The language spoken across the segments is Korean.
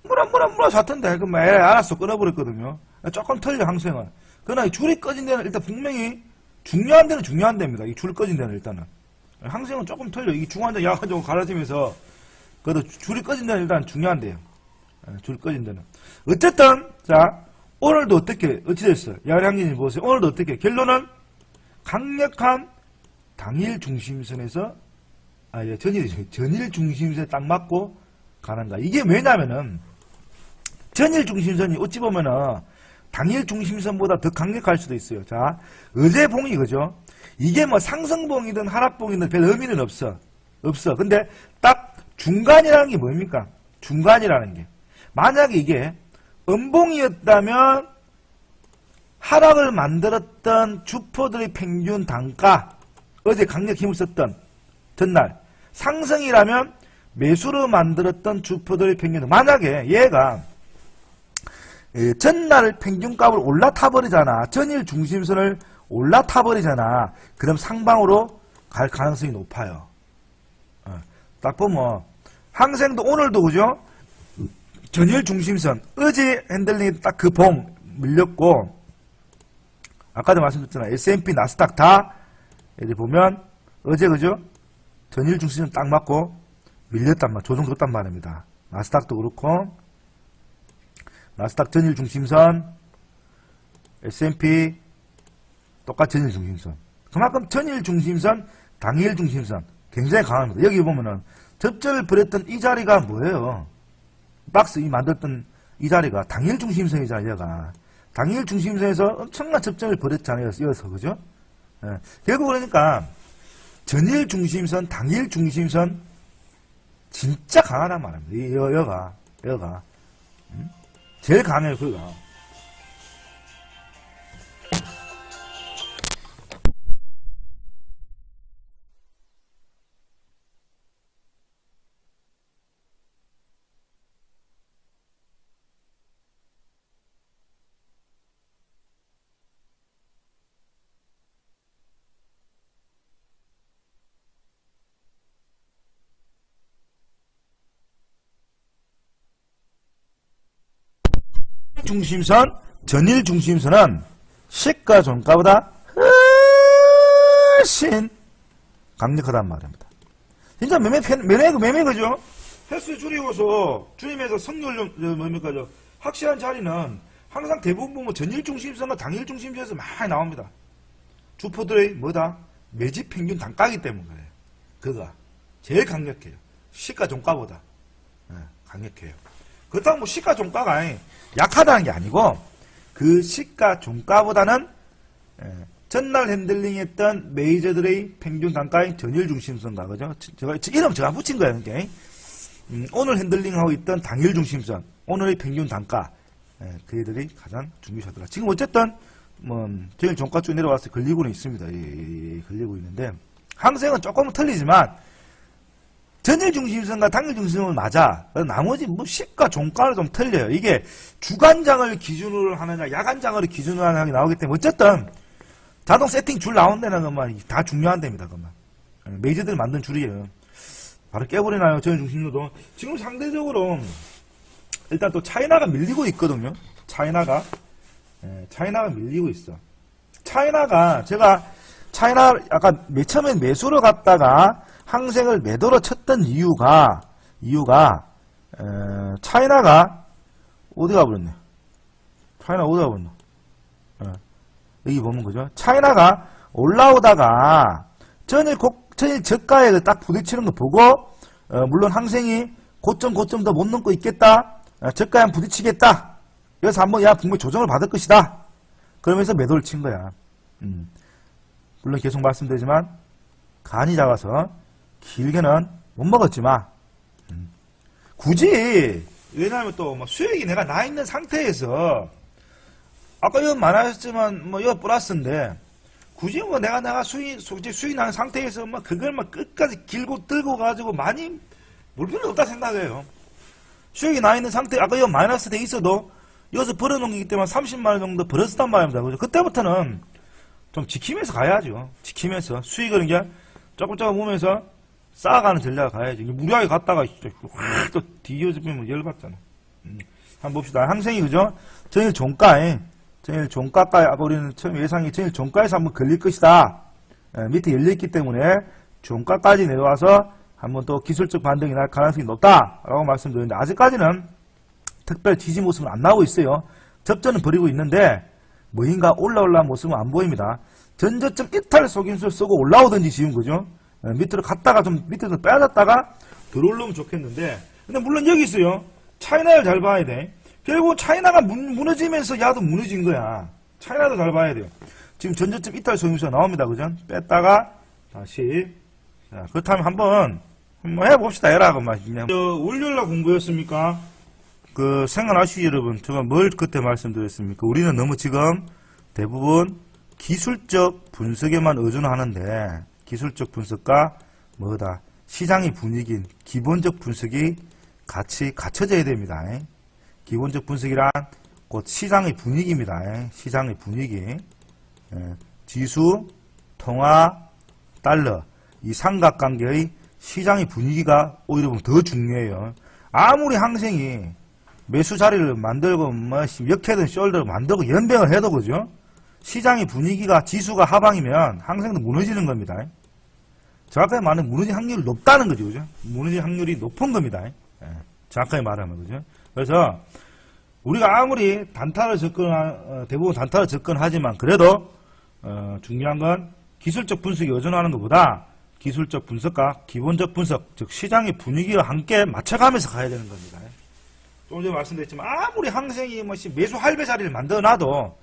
뭐라 샀던데. 그럼 알았어. 끊어버렸거든요. 조금 틀려, 항생은. 그러나 줄이 꺼진 데는 일단 분명히 중요한 데는 중요한 데입니다. 이 줄 꺼진 데는 일단은. 항생은 조금 틀려. 이게 중환자 약간적으로 갈라지면서 그래도 줄이 꺼진 데는 일단 중요한데요. 줄 꺼진 데는. 어쨌든, 자, 오늘도 어떻게, 어찌 됐어요? 야량진이 보세요. 오늘도 어떻게, 결론은 강력한 당일 중심선에서, 전일 중심선에 딱 맞고 가는가. 이게 왜냐면은, 전일 중심선이 어찌 보면은, 당일 중심선보다 더 강력할 수도 있어요. 자, 어제 봉이 그죠? 이게 뭐 상승봉이든 하락봉이든 별 의미는 없어. 근데 딱 중간이라는 게 뭡니까? 중간이라는 게. 만약에 이게 음봉이었다면 하락을 만들었던 주포들의 평균 단가, 어제 강력 힘을 썼던 전날 상승이라면 매수로 만들었던 주포들의 평균, 만약에 얘가 전날 평균값을 올라타버리잖아. 전일 중심선을 올라타버리잖아. 그럼 상방으로 갈 가능성이 높아요. 딱 보면 항생도 오늘도 그죠? 전일 중심선, 어제 핸들링이 딱 그 봉 밀렸고, 아까도 말씀드렸잖아요. S&P, 나스닥 다 이제 보면 어제 그죠? 전일 중심선 딱 맞고 밀렸단 말, 조정됐단 말입니다. 나스닥도 그렇고, 나스닥 전일 중심선, S&P 똑같이 전일 중심선. 그만큼 전일 중심선, 당일 중심선 굉장히 강합니다. 여기 보면은 접전을 벌였던 이 자리가 뭐예요? 박스 이 만들었던 이 자리가 당일 중심선이잖아요. 얘가 당일 중심선에서 엄청난 접전을 벌였잖아요. 이어서 그죠? 결국 그러니까 전일 중심선, 당일 중심선 진짜 강하단 말입니다. 여가 제일 강해요. 그가. 중심선, 전일 중심선은 시가 종가보다 훨씬 강력하단 말입니다. 진짜 매매 그죠? 횟수 줄이면서 성률 뭡니까 확실한 자리는 항상 대부분 보면 전일 중심선과 당일 중심선에서 많이 나옵니다. 주포들의 뭐다? 매집 평균 단가이기 때문에 그래요. 그가 제일 강력해요. 시가 종가보다 강력해요. 그렇다고 뭐 시가 종가가 약하다는 게 아니고 그 시가 종가보다는 전날 핸들링 했던 메이저들의 평균 단가인 전일 중심선가 그죠? 이름 제가 붙인 거예요. 그러니까. 오늘 핸들링하고 있던 당일 중심선, 오늘의 평균 단가 그들이 가장 중요하더라. 지금 어쨌든 뭐 전일 종가 쭉 내려와서 걸리고는 있습니다. 걸리고 있는데 항생은 조금은 틀리지만 전일 중심선과 당일 중심선은 맞아. 나머지 뭐 시가 종가는 좀 틀려요. 이게 주간장을 기준으로 하느냐 야간장을 기준으로 하느냐 나오기 때문에 어쨌든 자동 세팅 줄 나온 데는 것만 다 중요한 데입니다. 그것만. 메이저들이 만든 줄이에요. 바로 깨버리나요? 전일 중심선도. 지금 상대적으로 일단 또 차이나가 밀리고 있거든요. 차이나가 밀리고 있어. 제가 차이나 아까 맨 처음엔 매수로 갔다가 항생을 매도로 쳤던 이유가 차이나가 어디 가버렸네. 차이나 어디 가버렸노? 여기 보면 그죠? 차이나가 올라오다가 전일 저가에 딱 부딪히는 거 보고 물론 항생이 고점 더 못 넘고 있겠다. 저가에 한번 부딪히겠다. 그래서 한번 분명히 조정을 받을 것이다. 그러면서 매도를 친 거야. 물론 계속 말씀드리지만 간이 작아서 길게는 못 먹었지만 굳이 왜냐하면 또 뭐 수익이 내가 나 있는 상태에서 아까 이거 많았지만 뭐 이거 플러스인데 굳이 뭐 내가 수익 나는 상태에서 뭐 그걸 막 끝까지 길고 들고 가지고 많이 물 필요 없다 생각해요. 수익이 나 있는 상태 아까 이거 마이너스 돼 있어도 여기서 벌어놓은 거기 때문에 30만원 정도 벌었단 말입니다. 그죠? 그때부터는 좀 지키면서 가야죠. 지키면서 수익을 이제 조금 보면서 쌓아가는 전략을 가야지. 무리하게 갔다가 확 또 뒤집으면 열받잖아. 한번 봅시다. 항생이, 그죠? 전일 종가에, 전일 종가가에, 아까 우리는 처음 예상이 전일 종가에서 한번 걸릴 것이다. 밑에 열려있기 때문에 종가까지 내려와서 한번 또 기술적 반등이 날 가능성이 높다라고 말씀드렸는데, 아직까지는 특별 지지 모습은 안 나오고 있어요. 접전은 벌이고 있는데 뭐인가 올라올라온 모습은 안 보입니다. 전저점 이탈 속임수를 쓰고 올라오든지 지금, 그죠? 밑으로 갔다가 좀 밑에서 빼앗았다가 들어오려면 좋겠는데, 근데 물론 여기 있어요. 차이나를 잘 봐야 돼. 결국 차이나가 무너지면서 야도 무너진 거야. 차이나도 잘 봐야 돼요. 지금 전저점 이탈 속임수가 나옵니다. 그죠? 뺐다가 다시. 자, 그렇다면 한번 해봅시다. 에라, 그만. 월요일날 공부였습니까? 생각나시죠, 여러분? 제가 뭘 그때 말씀드렸습니까? 우리는 너무 지금 대부분 기술적 분석에만 의존하는데, 기술적 분석과 뭐다? 시장의 분위기, 기본적 분석이 같이 갖춰져야 됩니다. 기본적 분석이란 곧 시장의 분위기입니다. 시장의 분위기. 지수, 통화, 달러. 이 삼각관계의 시장의 분위기가 오히려 보면 더 중요해요. 아무리 항생이 매수 자리를 만들고 역해든 숄더를 만들고 연병을 해도, 그죠? 시장의 분위기가 지수가 하방이면 항생도 무너지는 겁니다. 정확하게 말하면 무너질 확률이 높다는 거죠. 그죠? 무너질 확률이 높은 겁니다. 정확하게 말하면, 그죠? 그래서 우리가 아무리 단타를 대부분 단타를 접근하지만 그래도 중요한 건 기술적 분석에 의존하는 것보다 기술적 분석과 기본적 분석, 즉 시장의 분위기와 함께 맞춰가면서 가야 되는 겁니다. 좀 전에 말씀드렸지만 아무리 항생이 매수 할배 자리를 만들어놔도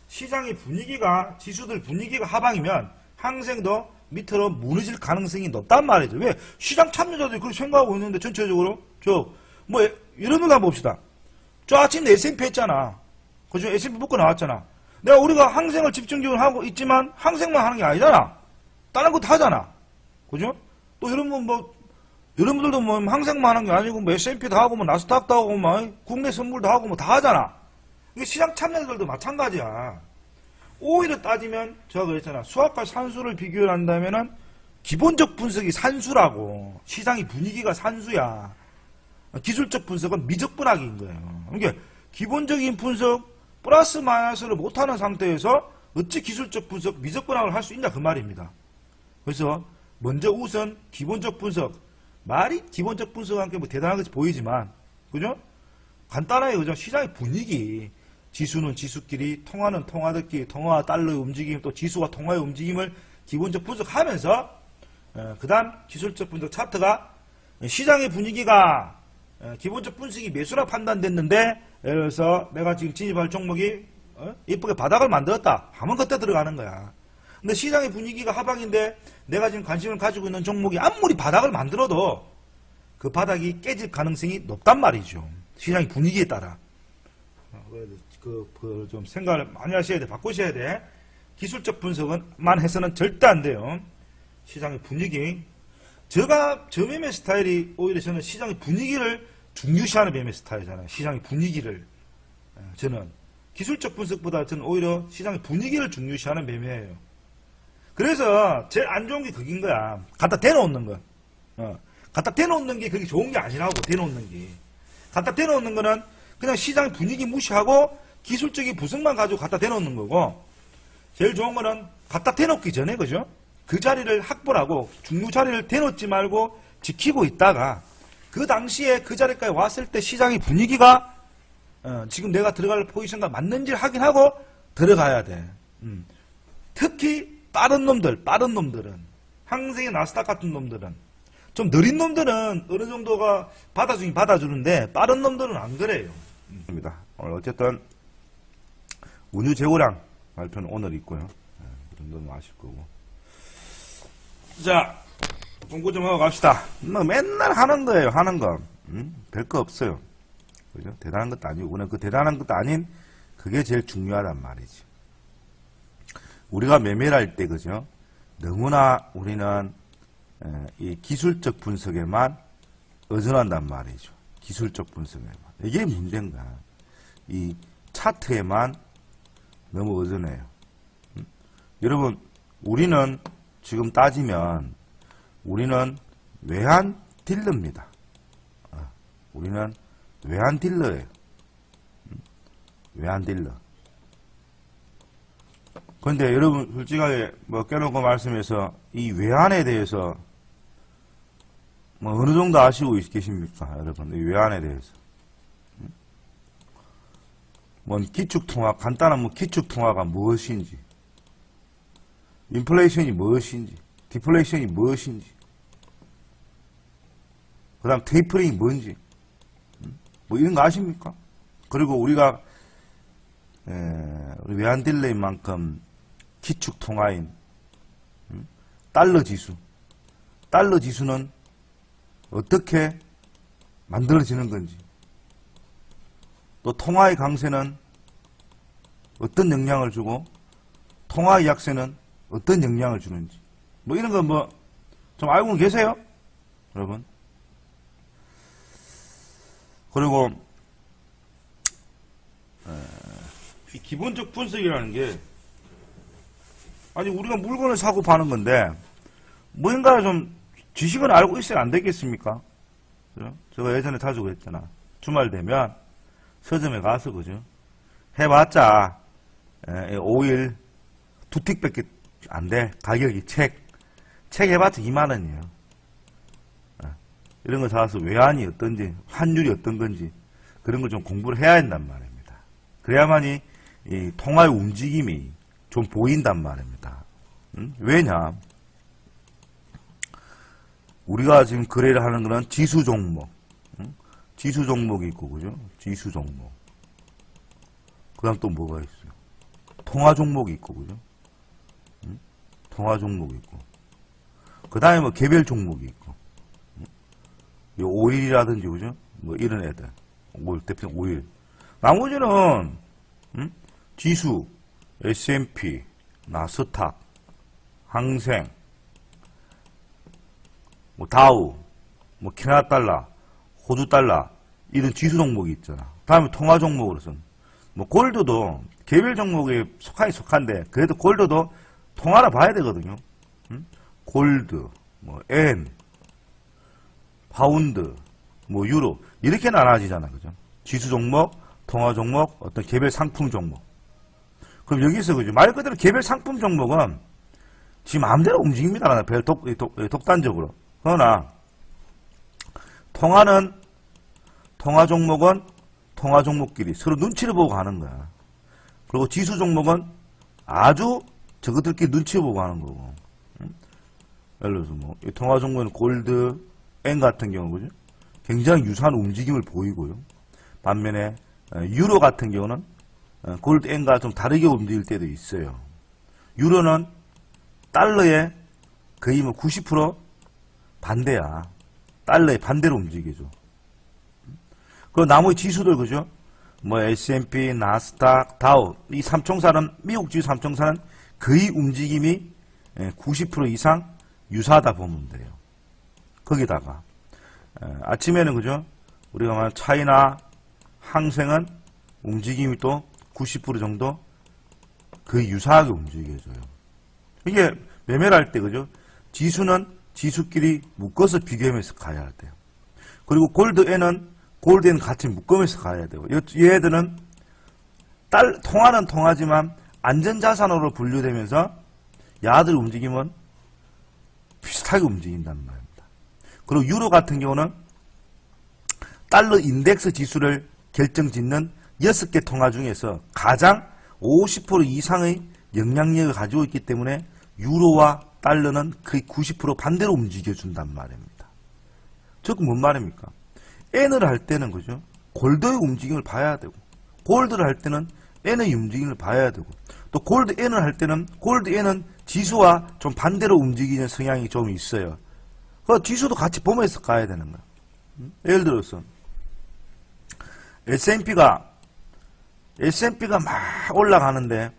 시장의 분위기가, 지수들 분위기가 하방이면 항생도 밑으로 무너질 가능성이 높단 말이죠. 왜? 시장 참여자들이 그렇게 생각하고 있는데 전체적으로 이런 걸 한번 봅시다. 저 아침에 S&P 했잖아. 그죠? S&P 묶어 나왔잖아. 우리가 항생을 집중적으로 하고 있지만 항생만 하는 게 아니잖아. 다른 것도 하잖아. 그죠? 또 여러분들도 항생만 하는 게 아니고 S&P도 하고 나스닥도 하고 국내 선물도 하고 다 하잖아. 이게 시장 참여자들도 마찬가지야. 오히려 따지면 제가 그랬잖아. 수학과 산수를 비교한다면은 기본적 분석이 산수라고. 시장의 분위기가 산수야. 기술적 분석은 미적분학인 거예요. 그러니까 기본적인 분석 플러스 마이너스를 못하는 상태에서 어찌 기술적 분석, 미적분학을 할 수 있냐 그 말입니다. 그래서 먼저 우선 기본적 분석, 말이 기본적 분석과 함께 대단한 것이 보이지만, 그죠? 간단하게, 그죠? 시장의 분위기, 지수는 지수끼리, 통화는 통화들끼리, 통화와 달러의 움직임, 또 지수와 통화의 움직임을 기본적 분석하면서 그 다음 기술적 분석 차트가 시장의 분위기가 기본적 분석이 매수라 판단됐는데, 예를 들어서 내가 지금 진입할 종목이 이쁘게 바닥을 만들었다 하면 그때 들어가는 거야. 근데 시장의 분위기가 하방인데 내가 지금 관심을 가지고 있는 종목이 아무리 바닥을 만들어도 그 바닥이 깨질 가능성이 높단 말이죠. 시장의 분위기에 따라. 좀 생각을 많이 하셔야 돼. 바꾸셔야 돼. 기술적 분석만 해서는 절대 안 돼요. 시장의 분위기. 저 매매 스타일이 오히려 저는 시장의 분위기를 중요시하는 매매 스타일이잖아요. 시장의 분위기를. 저는 기술적 분석보다 저는 오히려 시장의 분위기를 중요시하는 매매예요. 그래서 제일 안 좋은 게 그긴 거야. 갖다 대놓는 거. 갖다 대놓는 게 그게 좋은 게 아니라고, 대놓는 게. 갖다 대놓는 거는 그냥 시장 분위기 무시하고 기술적인 분석만 가지고 갖다 대놓는 거고, 제일 좋은 거는 갖다 대놓기 전에, 그죠? 그 자리를 확보를 하고 중요 자리를 대놓지 말고 지키고 있다가 그 당시에 그 자리까지 왔을 때 시장의 분위기가 지금 내가 들어갈 포지션과 맞는지를 확인하고 들어가야 돼. 특히 빠른 놈들은 항생의 나스닥 같은 놈들은 좀 느린 놈들은 어느 정도가 받아주긴 받아주는데 빠른 놈들은 안 그래요. 오늘 어쨌든 운유 재고량 발표는 오늘 있고요. 그 정도는 아실 거고. 자, 공부 좀 하고 갑시다. 맨날 하는 거예요, 하는 거. 별거 없어요. 그죠? 대단한 것도 아니고, 그냥 그 대단한 것도 아닌, 그게 제일 중요하단 말이지. 우리가 매매를 할 때, 그죠? 너무나 우리는 이 기술적 분석에만 의존한단 말이죠. 기술적 분석에만. 이게 문제인 거야. 이 차트에만 너무 의존해요. 여러분, 우리는 지금 따지면 우리는 외환 딜러입니다. 우리는 외환 딜러예요. 외환 딜러. 근데 여러분 솔직하게 뭐 깨놓고 말씀해서 이 외환에 대해서 뭐 어느 정도 아시고 계십니까? 여러분, 이 외환에 대해서. 뭐 기축통화, 간단한 뭐 기축통화가 무엇인지, 인플레이션이 무엇인지, 디플레이션이 무엇인지, 그 다음 테이퍼링이 뭔지, 뭐 이런 거 아십니까? 그리고 우리가 우리 외환딜러인 만큼 기축통화인 달러 지수는 어떻게 만들어지는 건지, 또 통화의 강세는 어떤 영향을 주고 통화의 약세는 어떤 영향을 주는지, 뭐 이런 거 뭐 좀 알고 계세요? 여러분? 그리고 이 기본적 분석이라는 게, 아니 우리가 물건을 사고 파는 건데 뭔가 좀 지식은 알고 있어야 안 되겠습니까? 그죠? 제가 예전에 자주 그랬잖아. 주말 되면 서점에 가서, 그죠? 해봤자 5일 2틱밖에 안 돼. 가격이 책 해봤자 2만원이에요. 이런 거 사서 외환이 어떤지, 환율이 어떤 건지 그런 걸 좀 공부를 해야 한단 말입니다. 그래야만이 이 통화의 움직임이 좀 보인단 말입니다. 왜냐? 우리가 지금 거래를 하는 거는 지수 종목, 지수 종목이 있고, 그죠? 지수 종목. 그 다음 또 뭐가 있어요? 통화 종목이 있고, 그죠? 통화 종목이 있고. 그 다음에 뭐 개별 종목이 있고. 이 오일이라든지, 그죠? 뭐 이런 애들. 대표 5일. 나머지는, 지수, S&P, 나스닥, 항생, 뭐 다우, 뭐 캐나다 달러, 호주 달러, 이런 지수 종목이 있잖아. 다음에 통화 종목으로서는 뭐 골드도 개별 종목에 속한데 그래도 골드도 통화를 봐야 되거든요. 골드, 뭐 엔, 파운드, 뭐 유로 이렇게 나눠지잖아, 그죠? 지수 종목, 통화 종목, 어떤 개별 상품 종목. 그럼 여기서 그죠? 말 그대로 개별 상품 종목은 지 마음대로 움직입니다. 독단적으로. 그러나 통화 종목은 통화 종목끼리 서로 눈치를 보고 가는 거야. 그리고 지수 종목은 아주 저것들끼리 눈치를 보고 가는 거고. 예를 들어서 뭐 통화 종목은 골드, 엔 같은 경우, 그죠? 굉장히 유사한 움직임을 보이고요. 반면에 유로 같은 경우는 골드, 엔과 좀 다르게 움직일 때도 있어요. 유로는 달러에 거의 뭐 90% 반대야. 달러에 반대로 움직이죠. 그 나머지 지수들, 그죠? 뭐 S&P, 나스닥, 다우, 이 삼총사는, 미국 지수 삼총사는 거의 움직임이 90% 이상 유사하다 보면 돼요. 거기다가 아침에는, 그죠? 우리가 말하는 차이나 항생은 움직임이 또 90% 정도 거의 유사하게 움직여져요. 이게 매매를 할 때, 그죠? 지수는 지수끼리 묶어서 비교하면서 가야 돼요. 그리고 골드에는 골드엔 같이 묶으면서 가야 되고, 얘들은 통화는 통하지만 안전자산으로 분류되면서 야들 움직임은 비슷하게 움직인단 말입니다. 그리고 유로 같은 경우는 달러 인덱스 지수를 결정짓는 6개 통화 중에서 가장 50% 이상의 영향력을 가지고 있기 때문에 유로와 달러는 거의 90% 반대로 움직여준단 말입니다. 즉, 뭔 말입니까? N을 할 때는, 그죠? 골드의 움직임을 봐야 되고, 골드를 할 때는 N의 움직임을 봐야 되고, 또 골드 N을 할 때는 골드 N은 지수와 좀 반대로 움직이는 성향이 좀 있어요. 그 지수도 같이 보면서 가야 되는 거야. 예를 들어서 S&P가 막 올라가는데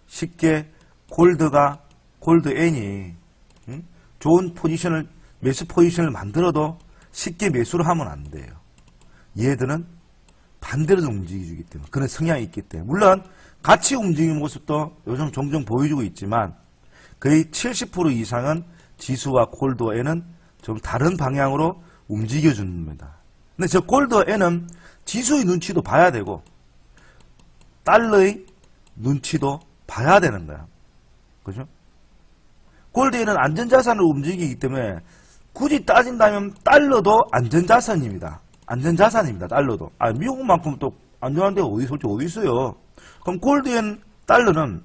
쉽게 골드 N이 좋은 포지션을, 매수 포지션을 만들어도 쉽게 매수를 하면 안 돼요. 얘들은 반대로 움직여주기 때문에, 그런 성향이 있기 때문에. 물론 같이 움직이는 모습도 요즘 종종 보여주고 있지만 거의 70% 이상은 지수와 골드와 N은 좀 다른 방향으로 움직여줍니다. 근데 저 골드 N은 지수의 눈치도 봐야 되고 달러의 눈치도 봐야 되는 거야. 그죠? 골드 N은 안전자산을 움직이기 때문에 굳이 따진다면 달러도 안전자산입니다. 안전자산입니다. 달러도. 미국만큼 또 안전한 데가 솔직히 어디 있어요. 그럼 골드 N 달러는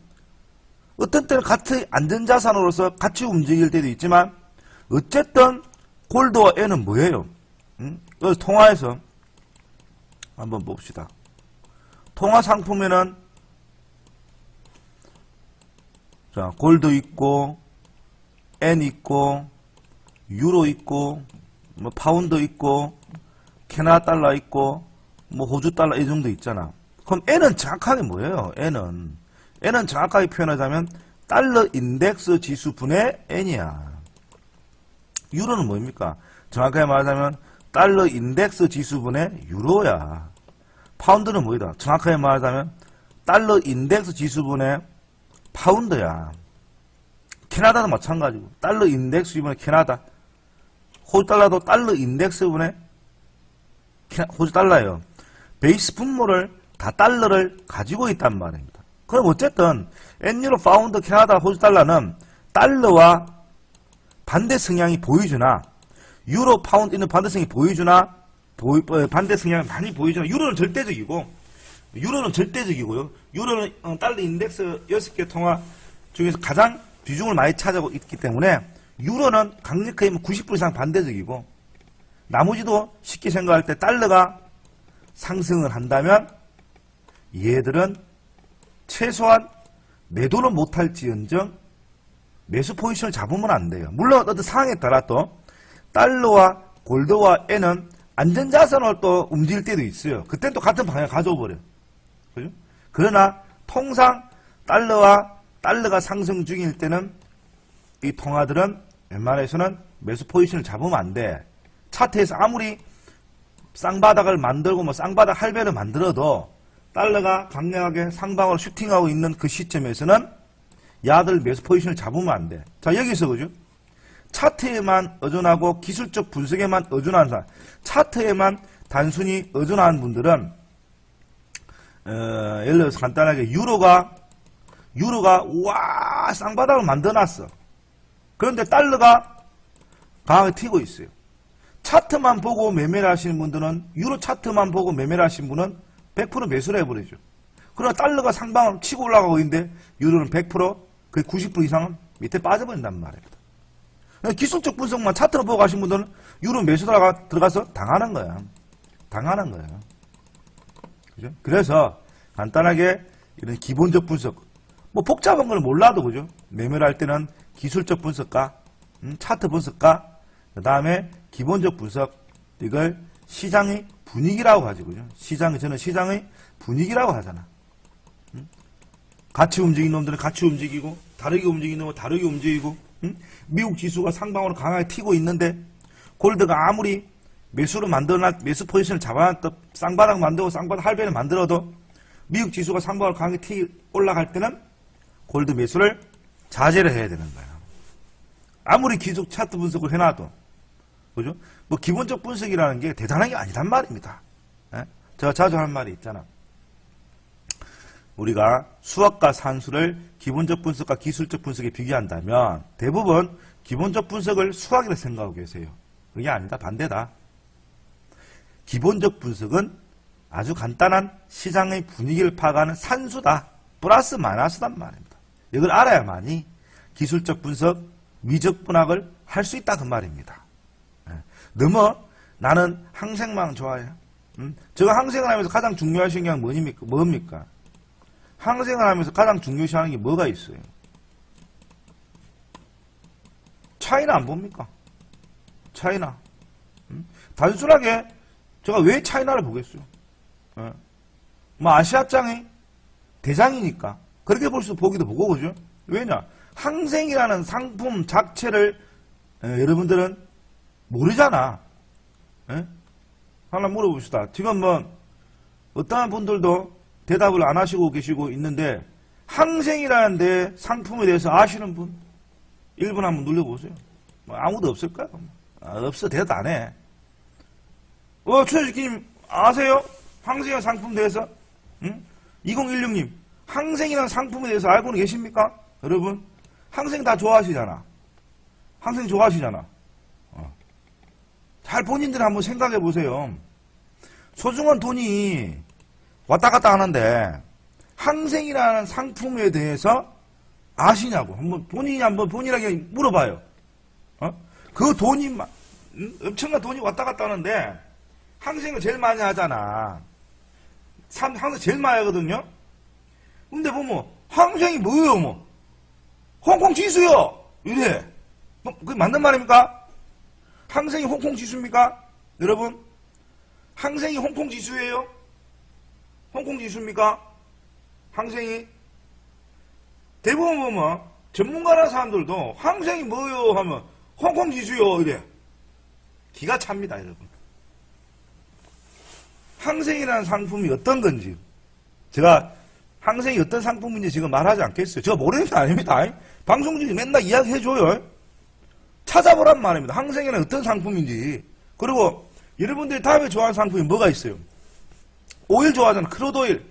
어떤 때는 같은 안전자산으로서 같이 움직일 때도 있지만 어쨌든 골드와 N은 뭐예요? 그래서 통화에서 한번 봅시다. 통화 상품에는 자, 골드 있고 N 있고 유로 있고 뭐 파운드 있고 캐나다 달러 있고 뭐 호주 달러 이 정도 있잖아. 그럼 N은 정확하게 뭐예요? N은 정확하게 표현하자면 달러 인덱스 지수 분의 N이야. 유로는 뭡니까? 정확하게 말하자면 달러 인덱스 지수 분의 유로야. 파운드는 뭐이다? 정확하게 말하자면 달러 인덱스 지수 분의 파운드야. 캐나다도 마찬가지고 달러 인덱스 지수분의 캐나다. 호주 달러도 달러 인덱스 분의 호주 달러예요. 베이스 분모를 다 달러를 가지고 있단 말입니다. 그럼 어쨌든 엔유로, 파운드, 캐나다, 호주 달러는 달러와 반대 성향이 보이주나 유로, 파운드 있는 반대 성향이 보이주나 반대 성향이 많이 보이주나 유로는 절대적이고요. 유로는 달러 인덱스 6개 통화 중에서 가장 비중을 많이 차지하고 있기 때문에 유로는 강력하게 90% 이상 반대적이고 나머지도 쉽게 생각할 때 달러가 상승을 한다면 얘들은 최소한 매도는 못할지언정 매수 포지션을 잡으면 안 돼요. 물론 어떤 상황에 따라 또 달러와 골드와 N은 안전자산으로 또 움직일 때도 있어요. 그때는 또 같은 방향을 가져버려요. 그죠? 그러나 통상 달러가 상승 중일 때는 이 통화들은 웬만해서는 매수 포지션을 잡으면 안 돼. 차트에서 아무리 쌍바닥을 만들고 뭐 쌍바닥 할배를 만들어도 달러가 강력하게 상방으로 슈팅하고 있는 그 시점에서는 야들 매수 포지션을 잡으면 안 돼. 자, 여기서 그죠? 차트에만 의존하고 기술적 분석에만 의존하는 사람, 차트에만 단순히 의존하는 분들은 예를 들어서 간단하게 유로가 와 쌍바닥을 만들어놨어. 그런데 달러가 강하게 튀고 있어요. 차트만 보고 매매를 하시는 분들은 유로 차트만 보고 매매를 하시는 분은 100% 매수를 해버리죠. 그러나 달러가 상방으로 치고 올라가고 있는데 유로는 100% 거의 90% 이상은 밑에 빠져버린단 말입니다. 기술적 분석만 차트로 보고 가신 분들은 유로 매수 들어가서 당하는 거야. 그죠? 그래서 간단하게 이런 기본적 분석, 뭐 복잡한 걸 몰라도 그죠? 매매를 할 때는 기술적 분석과 차트 분석과 그 다음에 기본적 분석, 이걸 시장의 분위기라고 하죠. 그죠? 저는 시장의 분위기라고 하잖아. 같이 움직이는 놈들은 같이 움직이고, 다르게 움직이는 놈은 다르게 움직이고, 미국 지수가 상방으로 강하게 튀고 있는데, 골드가 아무리 매수 포지션을 잡아놨다, 쌍바닥 만들고 쌍바닥 할배를 만들어도, 미국 지수가 상방으로 강하게 올라갈 때는 골드 매수를 자제를 해야 되는 거야. 아무리 기술 차트 분석을 해놔도. 그죠? 뭐 기본적 분석이라는 게 대단한 게 아니란 말입니다. 예? 제가 자주 하는 말이 있잖아. 우리가 수학과 산수를 기본적 분석과 기술적 분석에 비교한다면 대부분 기본적 분석을 수학이라 생각하고 계세요. 그게 아니다. 반대다. 기본적 분석은 아주 간단한 시장의 분위기를 파악하는 산수다. 플러스 마이너스단 말입니다. 이걸 알아야만이 기술적 분석, 미적 분학을 할 수 있다 그 말입니다. 너무 나는 항생만 좋아해. 제가 항생을 하면서 가장 중요하신 게 뭡니까? 항생을 하면서 가장 중요시하는 게 뭐가 있어요? 차이나 안 봅니까? 차이나. 단순하게 제가 왜 차이나를 보겠어요? 뭐 아시아장의 대장이니까 그렇게 보기도 보고 그죠? 왜냐? 항생이라는 상품 자체를 여러분들은 모르잖아. 에? 하나 물어봅시다. 지금 뭐 어떠한 분들도 대답을 안 하시고 계시고 있는데 항생이라는 데 상품에 대해서 아시는 분 1분 한번 눌러보세요. 뭐 아무도 없을까요? 없어. 대답 안 해. 최주기님 아세요? 항생이라는 상품에 대해서? 응? 2016님, 항생이라는 상품에 대해서 알고는 계십니까? 여러분, 항생 다 좋아하시잖아. 항생 좋아하시잖아. 잘 본인들 한번 생각해 보세요. 소중한 돈이 왔다 갔다 하는데, 항생이라는 상품에 대해서 아시냐고. 본인이 한번 본인에게 물어봐요. 그 돈이, 엄청난 돈이 왔다 갔다 하는데, 항생을 제일 많이 하잖아. 항생 제일 많이 하거든요? 근데 보면, 항생이 뭐예요, 뭐? 홍콩 지수요! 이래. 그게 맞는 말입니까? 항생이 홍콩 지수입니까? 여러분? 항생이 홍콩 지수예요? 홍콩 지수입니까? 항생이? 대부분 보면, 전문가라는 사람들도 항생이 뭐요? 하면, 홍콩 지수요! 이래. 기가 찹니다, 여러분. 항생이라는 상품이 어떤 건지, 제가 항생이 어떤 상품인지 지금 말하지 않겠어요. 제가 모르는 게 아닙니다. 방송 중에 맨날 이야기해줘요. 찾아보란 말입니다. 항생이는 어떤 상품인지. 그리고 여러분들이 다음에 좋아하는 상품이 뭐가 있어요? 오일 좋아하잖아. 크루드오일.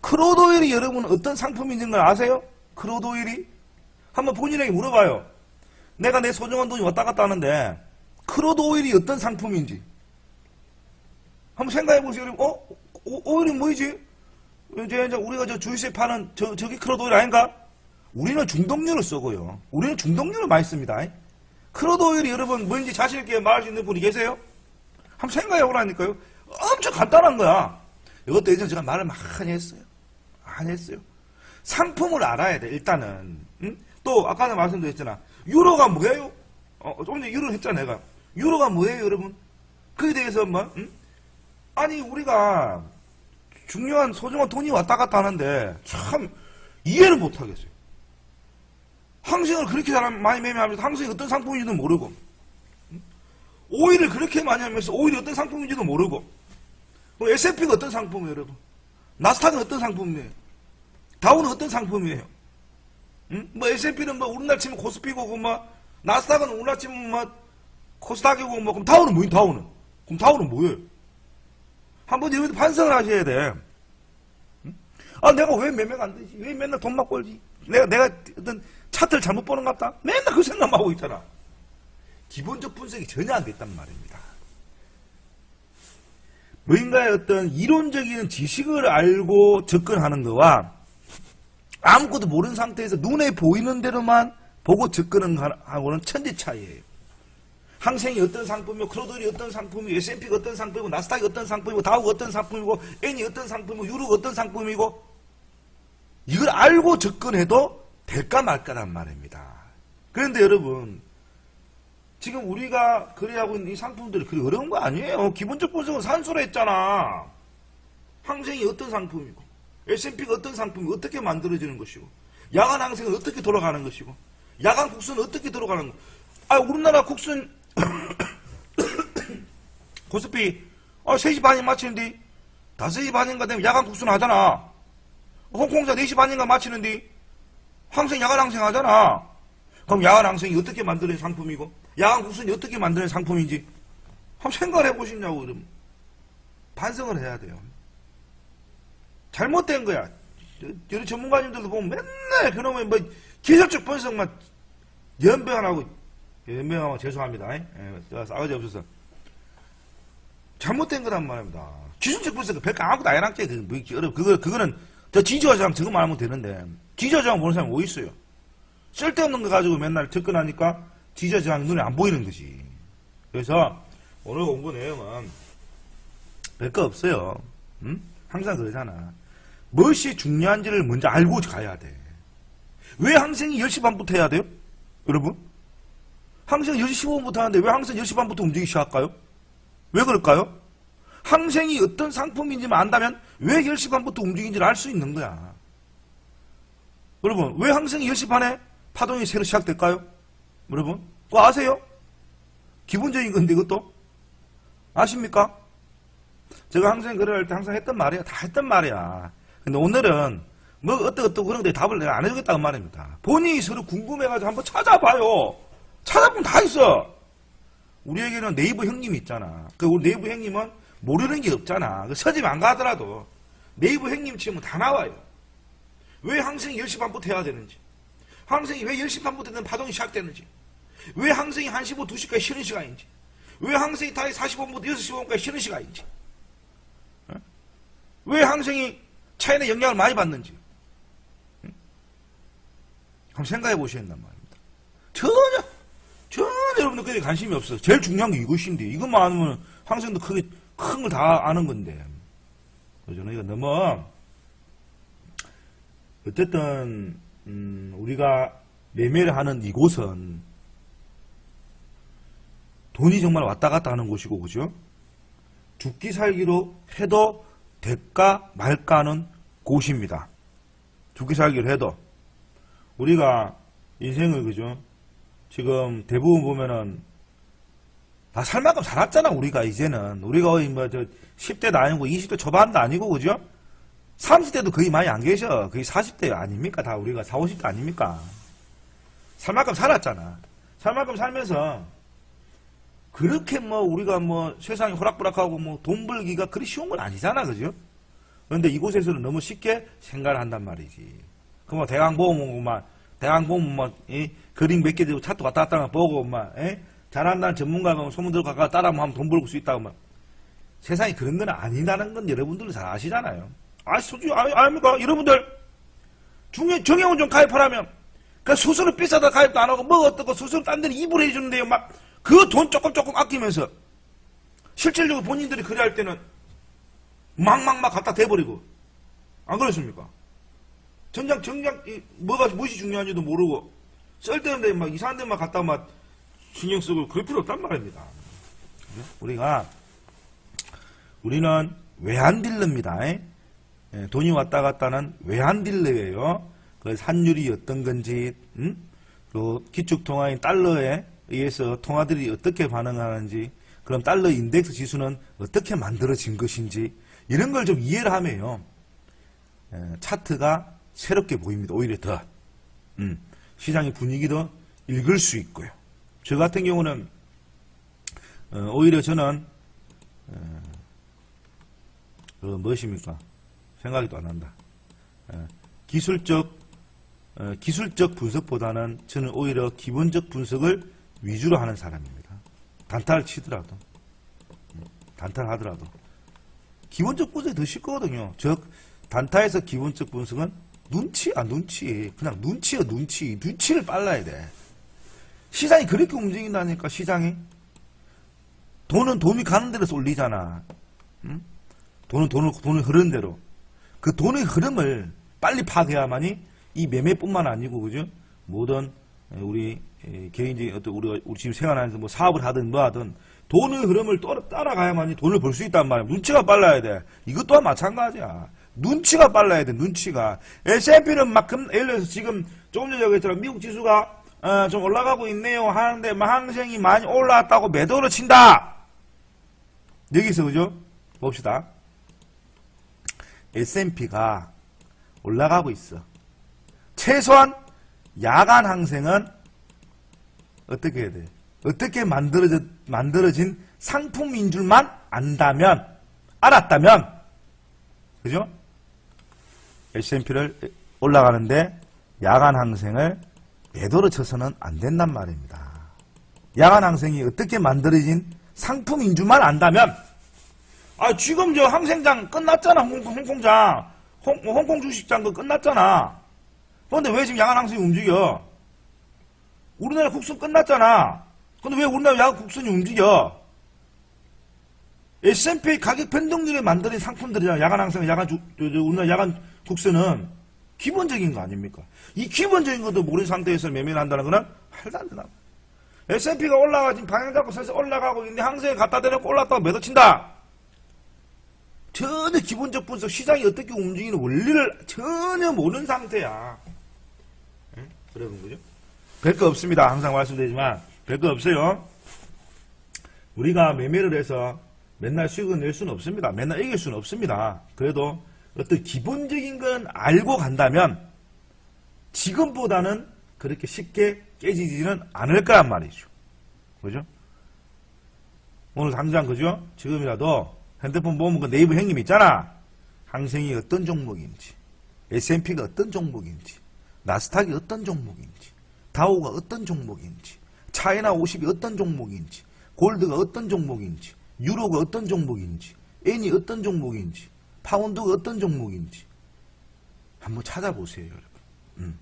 크루드오일이 여러분 어떤 상품인지는 걸 아세요? 크루드오일이? 한번 본인에게 물어봐요. 내가 내 소중한 돈이 왔다 갔다 하는데 크루드오일이 어떤 상품인지. 한번 생각해보세요. 오일이 뭐지? 이제 우리가 저 주유소에 파는 저기 크루드오일 아닌가? 우리는 중독류를 쓰고요. 우리는 중독류를 많이 씁니다. 크루드오일이 여러분 뭔지 자신있게 말할 수 있는 분이 계세요? 한번 생각해보라니까요. 엄청 간단한 거야. 이것도 예전에 제가 말을 많이 했어요. 많이 했어요. 상품을 알아야 돼, 일단은. 응? 또, 아까도 말씀드렸잖아. 유로가 뭐예요? 조금 전에 유로 했잖아, 내가. 유로가 뭐예요, 여러분? 그에 대해서 뭐, 응? 아니, 우리가 중요한 소중한 돈이 왔다 갔다 하는데 참 이해를 못 하겠어요. 항생을 그렇게 많이 매매하면서 항생이 어떤 상품인지도 모르고, 오일을 그렇게 많이 하면서 오일이 어떤 상품인지도 모르고, S&P가 어떤 상품이에요, 여러분? 나스닥은 어떤 상품이에요? 다우는 어떤 상품이에요? 응? 뭐 S&P는 뭐 우리나라 치면 코스피고, 뭐 나스닥은 우리나라 치면 뭐 코스닥이고, 뭐 그럼 다우는 뭐예요? 그럼 다우는 뭐예요? 한번 여러분들 반성을 하셔야 돼. 응? 내가 왜 매매가 안 되지? 왜 맨날 돈만 벌지? 내가 어떤 차트를 잘못 보는 것 같다? 맨날 그 생각만 하고 있잖아. 기본적 분석이 전혀 안 됐단 말입니다. 뭔가의 어떤 이론적인 지식을 알고 접근하는 거와 아무것도 모르는 상태에서 눈에 보이는 대로만 보고 접근하고는 천지 차이예요. 항생이 어떤 상품이고, 크루드오일이 어떤 상품이고, S&P가 어떤 상품이고, 나스닥이 어떤 상품이고, 다우가 어떤 상품이고, N이 어떤 상품이고, 유로가 어떤 상품이고, 이걸 알고 접근해도 될까 말까란 말입니다. 그런데 여러분, 지금 우리가 거래하고 있는 이 상품들이 그리 어려운 거 아니에요. 기본적 분석은 산수로 했잖아. 항생이 어떤 상품이고, S&P가 어떤 상품이고, 어떻게 만들어지는 것이고, 야간 항생은 어떻게 돌아가는 것이고, 야간 국수는 어떻게 돌아가는 거. 우리나라 국수는 코스피 3시 반에 마치는데 5시 반인가 되면 야간 국수는 하잖아. 홍콩자 4시 반인가 마치는데 항생 야간 항생 하잖아. 그럼 야간 항생이 어떻게 만드는 상품이고 야간 국수는 어떻게 만드는 상품인지 한번 생각을 해보시냐고. 그럼 반성을 해야 돼요. 잘못된 거야. 여러 전문가님들도 보면 맨날 그놈의 뭐 기술적 분석만 연병하고 죄송합니다. 싸가지 없어서 잘못된 거란 말입니다. 기술적 분석 별거 아무것도 안 해놨지. 그거는 저 지지화장 저거 말하면 되는데 지지화장 보는 사람이 어디 있어요? 쓸데없는 거 가지고 맨날 접근하니까 지지화장 눈에 안 보이는 거지. 그래서 오늘 공부 내용은 별거 없어요. 응? 항상 그러잖아. 무엇이 중요한지를 먼저 알고 가야 돼. 왜 항생이 10시 반부터 해야 돼요? 여러분? 항생이 10시 15분부터 하는데 왜 항생이 10시 반부터 움직이기 시작할까요? 왜 그럴까요? 항생이 어떤 상품인지만 안다면 왜 10시 반부터 움직이는지를 알 수 있는 거야. 여러분, 왜 항생이 10시 반에 파동이 새로 시작될까요? 여러분, 그거 아세요? 기본적인 건데 이것도? 아십니까? 제가 항상 거래할 때 항상 했던 말이야. 다 했던 말이야. 근데 오늘은 뭐 어떻고 그런 데 답을 내가 안 해주겠다는 말입니다. 본인이 서로 궁금해가지고 한번 찾아봐요. 찾아보면 다 있어. 우리에게는 네이버 형님이 있잖아. 그 우리 네이버 형님은 모르는 게 없잖아. 그 서집 안 가더라도 네이버 형님 치면 다 나와요. 왜 항생이 10시 반부터 해야 되는지, 항생이 왜 10시 반부터 되는 파동이 시작되는지, 왜 항생이 1시 5, 2시까지 쉬는 시간인지, 왜 항생이 다이 45분부터 6시 5분까지 쉬는 시간인지, 왜 항생이 차인의 영향을 많이 받는지 한번 생각해 보셔야 된단 말입니다. 전혀 여러분들 그게 관심이 없어. 제일 중요한 게 이것인데, 이것만 아면 항생도 크게 큰 걸 다 아는 건데. 그죠? 이거 너무 어쨌든 우리가 매매를 하는 이곳은 돈이 정말 왔다 갔다 하는 곳이고, 그죠? 죽기 살기로 해도 될까 말까하는 곳입니다. 죽기 살기로 해도. 우리가 인생을, 그죠? 지금 대부분 보면은 다 살 만큼 살았잖아, 우리가 이제는. 우리가 거의 10대도 아니고 20대 초반도 아니고, 그죠? 30대도 거의 많이 안 계셔. 거의 40대 아닙니까? 다 우리가 40, 50대 아닙니까? 살 만큼 살았잖아. 살 만큼 살면서 그렇게 우리가 세상이 호락호락하고 돈 벌기가 그리 쉬운 건 아니잖아, 그죠? 그런데 이곳에서는 너무 쉽게 생각을 한단 말이지. 그 대강 보면 그림 몇 개 들고 차트 왔다 갔다 보고 잘한다는 전문가가 소문 들고 가까 따라하면 돈 벌 수 있다고 세상에 그런 건 아니라는 건 여러분들도 잘 아시잖아요. 솔직히 아닙니까? 여러분들 정형외과 가입하라면 그 수술을 비싸다 가입도 안 하고 어떻고 수술 딴 데는 입으로 해주는데요. 그 돈 조금 아끼면서 실질적으로 본인들이 그래 할 때는 막 갖다 대버리고 안 그렇습니까? 정작 무엇이 중요한지도 모르고 쓸데없는 데 이상한 데만 갖다 신경 쓰고 그럴 필요 없단 말입니다. 우리는 외환딜러입니다. 돈이 왔다 갔다는 외환딜러예요. 그 환율이 어떤 건지, 또 기축통화인 달러에 의해서 통화들이 어떻게 반응하는지, 그럼 달러 인덱스 지수는 어떻게 만들어진 것인지 이런 걸 좀 이해를 하면요, 차트가 새롭게 보입니다. 오히려 더 시장의 분위기도 읽을 수 있고요. 저 같은 경우는 오히려 저는 무엇입니까? 생각이 또 안 난다. 기술적 분석보다는 저는 오히려 기본적 분석을 위주로 하는 사람입니다. 단타를 치더라도, 단타를 하더라도 기본적 분석이 더 쉽거든요. 즉 단타에서 기본적 분석은 눈치. 그냥 눈치를 빨라야 돼. 시장이 그렇게 움직인다니까. 시장이 돈이 가는 데로 쏠리잖아. 돈을 흐르는 대로. 그 돈의 흐름을 빨리 파악해야만이 이 매매뿐만 아니고, 그죠? 모든 우리 개인적인 우리 지금 생활하면서 사업을 하든 하든 돈의 흐름을 따라가야만이 돈을 벌 수 있단 말이야. 눈치가 빨라야 돼. 이것 또한 마찬가지야. 눈치가 빨라야 돼. 눈치가. S&P는 예를 들어서 지금 조금 전에 얘기했잖아. 미국 지수가 좀 올라가고 있네요 하는데 항생이 많이 올라왔다고 매도를 친다. 여기서, 그죠? 봅시다. S&P가 올라가고 있어. 최소한 야간 항생은 어떻게 해야 돼? 어떻게 만들어진 상품인 줄만 알았다면, 그죠? S&P를 올라가는데 야간 항생을 매도로 쳐서는 안 된단 말입니다. 야간 항생이 어떻게 만들어진 상품인 줄만 안다면, 지금 저 항생장 끝났잖아. 홍콩장. 홍콩 주식장도 끝났잖아. 그런데 왜 지금 야간 항생이 움직여? 우리나라 국선 끝났잖아. 근데 왜 우리나라 야간 국선이 움직여? S&P 가격 변동률에 만드는 상품들이잖아. 야간 항생, 우리나라 야간 국선은 기본적인 거 아닙니까? 이 기본적인 것도 모르는 상태에서 매매를 한다는 거는 말도 안 되나. S&P가 올라가, 지금 방향 잡고 서서 올라가고 있는데 항생에 갖다 대놓고 올랐다고 매도 친다. 전혀 기본적 분석, 시장이 어떻게 움직이는 원리를 전혀 모르는 상태야. 여러분, 그죠? 별거 없습니다. 항상 말씀드리지만 별거 없어요. 우리가 매매를 해서 맨날 수익을 낼 수는 없습니다. 맨날 이길 수는 없습니다. 그래도 어떤 기본적인 건 알고 간다면 지금보다는 그렇게 쉽게 깨지지는 않을 거란 말이죠. 그죠? 오늘 당장 그죠? 지금이라도 핸드폰 보면 그 네이버 형님 있잖아. 항생이 어떤 종목인지, S&P가 어떤 종목인지, 나스닥이 어떤 종목인지, 다우가 어떤 종목인지, 차이나 50이 어떤 종목인지, 골드가 어떤 종목인지, 유로가 어떤 종목인지, 엔이 어떤 종목인지, 파운드가 어떤 종목인지 한번 찾아보세요, 여러분.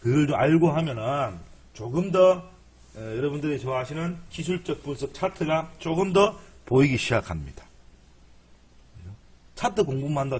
그걸 좀 알고 하면은 조금 더 여러분들이 좋아하시는 기술적 분석 차트가 조금 더 보이기 시작합니다. 차트 공부만 더